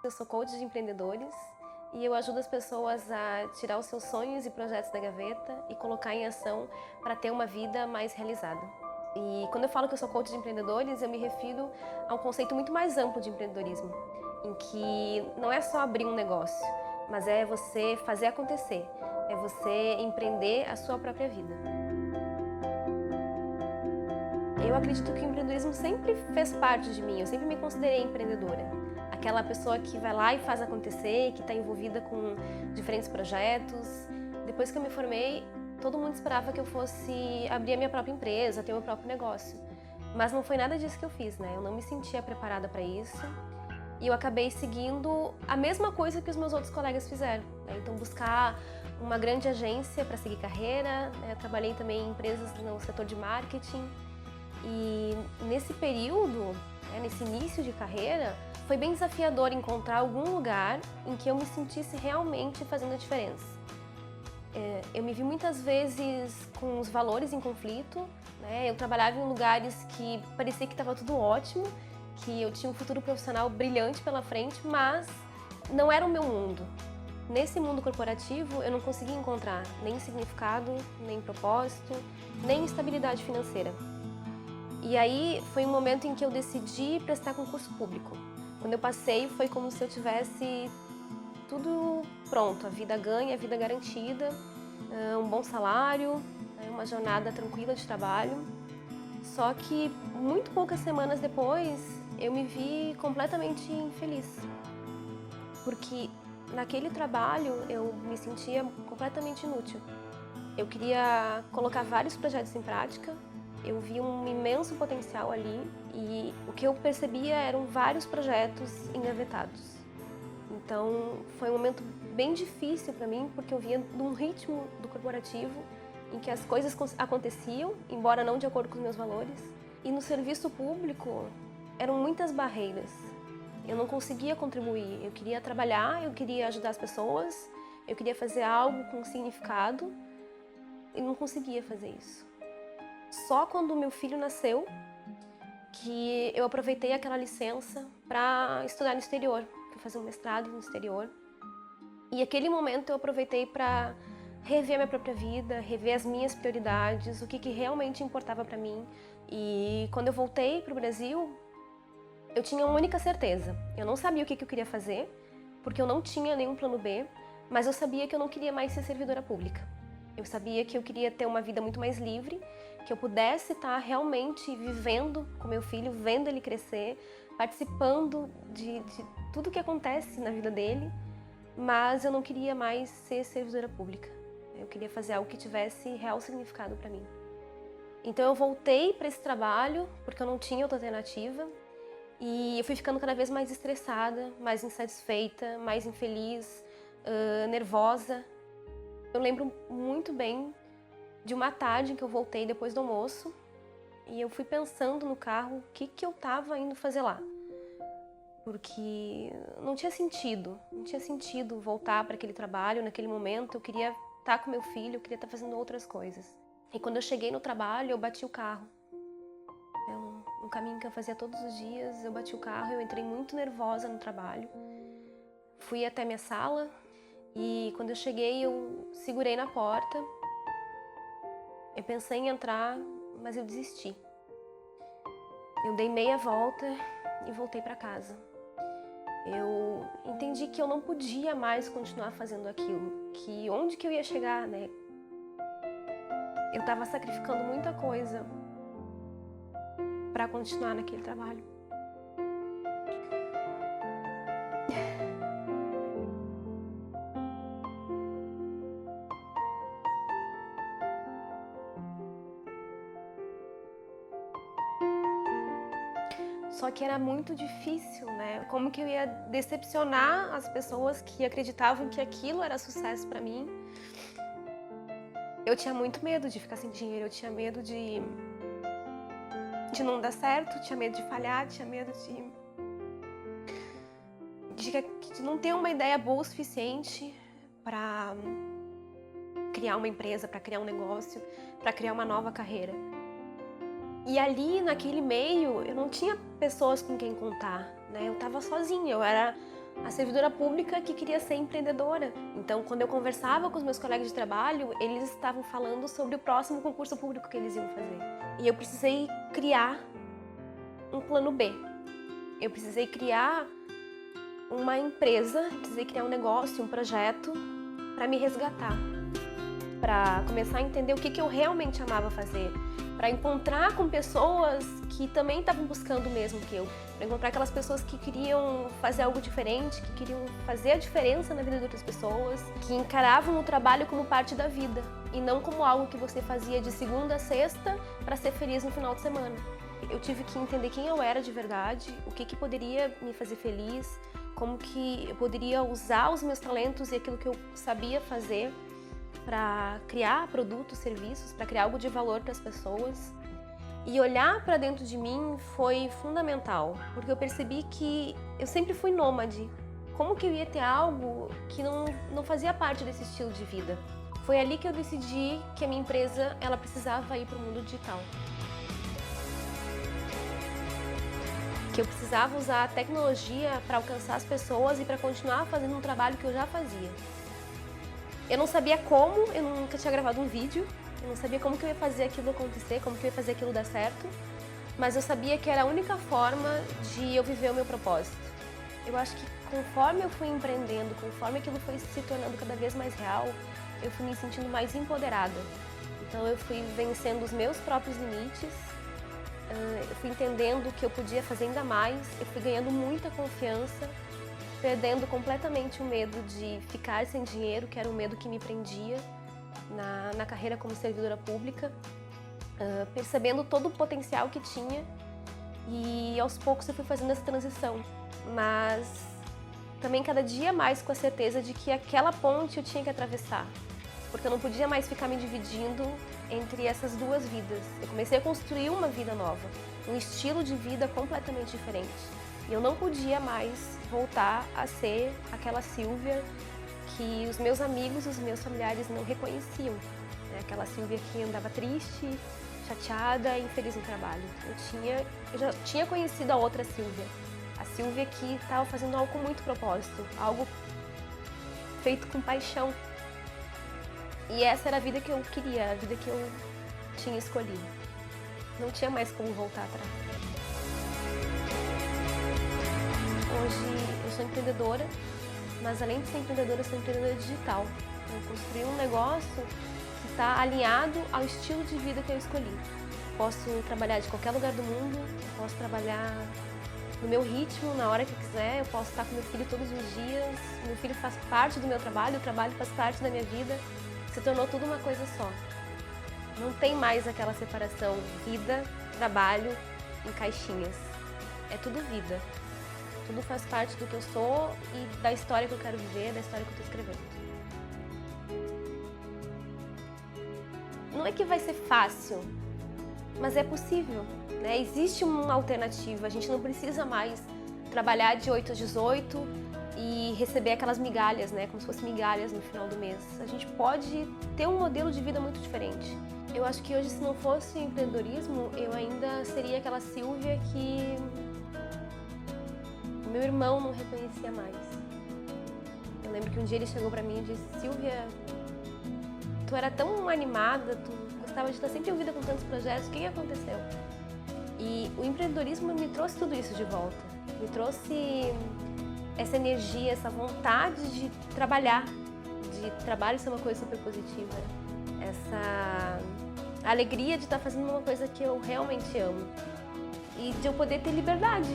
eu sou coach de empreendedores e eu ajudo as pessoas a tirar os seus sonhos e projetos da gaveta e colocar em ação para ter uma vida mais realizada. E quando eu falo que eu sou coach de empreendedores, eu me refiro a um conceito muito mais amplo de empreendedorismo, em que não é só abrir um negócio, mas é você fazer acontecer, é você empreender a sua própria vida. Eu acredito que o empreendedorismo sempre fez parte de mim, eu sempre me considerei empreendedora. Aquela pessoa que vai lá e faz acontecer, que está envolvida com diferentes projetos. Depois que eu me formei, todo mundo esperava que eu fosse abrir a minha própria empresa, ter o meu próprio negócio. Mas não foi nada disso que eu fiz, né? Eu não me sentia preparada para isso. E eu acabei seguindo a mesma coisa que os meus outros colegas fizeram, né? Então, buscar uma grande agência para seguir carreira, né? Eu trabalhei também em empresas no setor de marketing. E nesse período, né, nesse início de carreira, foi bem desafiador encontrar algum lugar em que eu me sentisse realmente fazendo a diferença. Eu me vi muitas vezes com os valores em conflito, né? Eu trabalhava em lugares que parecia que estava tudo ótimo, que eu tinha um futuro profissional brilhante pela frente, mas não era o meu mundo. Nesse mundo corporativo, eu não conseguia encontrar nem significado, nem propósito, nem estabilidade financeira. E aí foi um momento em que eu decidi prestar concurso público. Quando eu passei, foi como se eu tivesse tudo pronto, a vida ganha, a vida garantida, um bom salário, uma jornada tranquila de trabalho. Só que muito poucas semanas depois, eu me vi completamente infeliz. Porque naquele trabalho eu me sentia completamente inútil. Eu queria colocar vários projetos em prática, eu vi um imenso potencial ali e o que eu percebia eram vários projetos engavetados. Então foi um momento bem difícil para mim, porque eu vinha de um ritmo do corporativo em que as coisas aconteciam, embora não de acordo com os meus valores. E no serviço público eram muitas barreiras. Eu não conseguia contribuir, eu queria trabalhar, eu queria ajudar as pessoas, eu queria fazer algo com significado e não conseguia fazer isso. Só quando meu filho nasceu que eu aproveitei aquela licença para estudar no exterior, para fazer um mestrado no exterior. E aquele momento eu aproveitei para rever a minha própria vida, rever as minhas prioridades, o que realmente importava para mim. E quando eu voltei para o Brasil, eu tinha uma única certeza. Eu não sabia o que eu queria fazer, porque eu não tinha nenhum plano B, mas eu sabia que eu não queria mais ser servidora pública. Eu sabia que eu queria ter uma vida muito mais livre, que eu pudesse estar realmente vivendo com meu filho, vendo ele crescer, participando de tudo que acontece na vida dele, mas eu não queria mais ser servidora pública. Eu queria fazer algo que tivesse real significado para mim. Então eu voltei para esse trabalho, porque eu não tinha outra alternativa, e eu fui ficando cada vez mais estressada, mais insatisfeita, mais infeliz, nervosa. Eu lembro muito bem de uma tarde em que eu voltei depois do almoço e eu fui pensando no carro o que eu estava indo fazer lá. Porque não tinha sentido voltar para aquele trabalho naquele momento. Eu queria estar com meu filho, eu queria estar fazendo outras coisas. E quando eu cheguei no trabalho, eu bati o carro. É um caminho que eu fazia todos os dias, eu bati o carro, eu entrei muito nervosa no trabalho. Fui até minha sala. E quando eu cheguei, eu segurei na porta. Eu pensei em entrar, mas eu desisti. Eu dei meia volta e voltei para casa. Eu entendi que eu não podia mais continuar fazendo aquilo, que onde que eu ia chegar, né? Eu estava sacrificando muita coisa para continuar naquele trabalho. Só que era muito difícil, né? Como que eu ia decepcionar as pessoas que acreditavam que aquilo era sucesso pra mim? Eu tinha muito medo de ficar sem dinheiro, eu tinha medo de não dar certo, tinha medo de falhar, tinha medo de não ter uma ideia boa o suficiente pra criar uma empresa, pra criar um negócio, pra criar uma nova carreira. E ali, naquele meio, eu não tinha pessoas com quem contar, né? Eu tava sozinha, eu era a servidora pública que queria ser empreendedora. Então, quando eu conversava com os meus colegas de trabalho, eles estavam falando sobre o próximo concurso público que eles iam fazer. E eu precisei criar um plano B. Eu precisei criar uma empresa, precisei criar um negócio, um projeto para me resgatar, para começar a entender o que eu realmente amava fazer, para encontrar com pessoas que também estavam buscando o mesmo que eu, para encontrar aquelas pessoas que queriam fazer algo diferente, que queriam fazer a diferença na vida de outras pessoas, que encaravam o trabalho como parte da vida e não como algo que você fazia de segunda a sexta para ser feliz no final de semana. Eu tive que entender quem eu era de verdade, o que poderia me fazer feliz, como que eu poderia usar os meus talentos e aquilo que eu sabia fazer para criar produtos, serviços, para criar algo de valor para as pessoas. E olhar para dentro de mim foi fundamental, porque eu percebi que eu sempre fui nômade. Como que eu ia ter algo que não fazia parte desse estilo de vida? Foi ali que eu decidi que a minha empresa ela precisava ir para o mundo digital. Que eu precisava usar a tecnologia para alcançar as pessoas e para continuar fazendo um trabalho que eu já fazia. Eu não sabia como, eu nunca tinha gravado um vídeo, eu não sabia como que eu ia fazer aquilo acontecer, como que eu ia fazer aquilo dar certo, mas eu sabia que era a única forma de eu viver o meu propósito. Eu acho que conforme eu fui empreendendo, conforme aquilo foi se tornando cada vez mais real, eu fui me sentindo mais empoderada. Então eu fui vencendo os meus próprios limites, eu fui entendendo que eu podia fazer ainda mais, eu fui ganhando muita confiança, perdendo completamente o medo de ficar sem dinheiro, que era o medo que me prendia na carreira como servidora pública, percebendo todo o potencial que tinha e aos poucos eu fui fazendo essa transição, mas também cada dia mais com a certeza de que aquela ponte eu tinha que atravessar, porque eu não podia mais ficar me dividindo entre essas duas vidas. Eu comecei a construir uma vida nova, um estilo de vida completamente diferente. E eu não podia mais voltar a ser aquela Silvia que os meus amigos, os meus familiares não reconheciam. Né? Aquela Silvia que andava triste, chateada e infeliz no trabalho. Eu já tinha conhecido a outra Silvia. A Silvia que estava fazendo algo com muito propósito, algo feito com paixão. E essa era a vida que eu queria, a vida que eu tinha escolhido. Não tinha mais como voltar atrás. Hoje eu sou empreendedora, mas além de ser empreendedora, eu sou empreendedora digital. Eu construí um negócio que está alinhado ao estilo de vida que eu escolhi. Posso trabalhar de qualquer lugar do mundo, posso trabalhar no meu ritmo, na hora que eu quiser, eu posso estar com meu filho todos os dias, meu filho faz parte do meu trabalho, o trabalho faz parte da minha vida. Se tornou tudo uma coisa só. Não tem mais aquela separação vida, trabalho em caixinhas. É tudo vida. Tudo faz parte do que eu sou e da história que eu quero viver, da história que eu estou escrevendo. Não é que vai ser fácil, mas é possível, né? Existe uma alternativa, a gente não precisa mais trabalhar de 8 às 18 e receber aquelas migalhas, né? Como se fossem migalhas no final do mês. A gente pode ter um modelo de vida muito diferente. Eu acho que hoje, se não fosse empreendedorismo, eu ainda seria aquela Silvia que o meu irmão não reconhecia mais. Eu lembro que um dia ele chegou pra mim e disse: Silvia, tu era tão animada, tu gostava de estar sempre envolvida com tantos projetos, o que aconteceu? E o empreendedorismo me trouxe tudo isso de volta. Me trouxe essa energia, essa vontade de trabalhar, de trabalho ser uma coisa super positiva, essa alegria de estar fazendo uma coisa que eu realmente amo e de eu poder ter liberdade.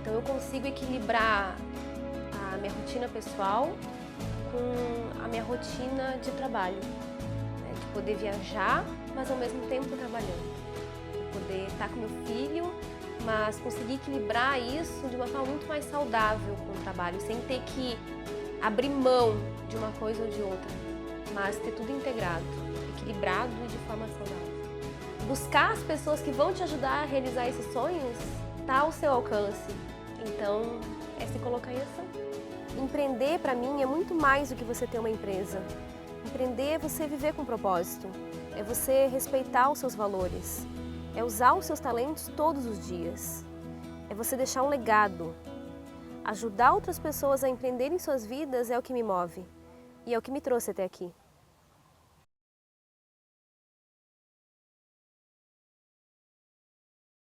Então eu consigo equilibrar a minha rotina pessoal com a minha rotina de trabalho, né? De poder viajar, mas ao mesmo tempo trabalhando, de poder estar com meu filho, mas conseguir equilibrar isso de uma forma muito mais saudável com o trabalho, sem ter que abrir mão de uma coisa ou de outra, mas ter tudo integrado, equilibrado e de forma saudável. Buscar as pessoas que vão te ajudar a realizar esses sonhos está ao seu alcance, então é se colocar em ação. Empreender, para mim, é muito mais do que você ter uma empresa. Empreender é você viver com propósito, é você respeitar os seus valores, é usar os seus talentos todos os dias, é você deixar um legado. Ajudar outras pessoas a empreenderem suas vidas é o que me move e é o que me trouxe até aqui.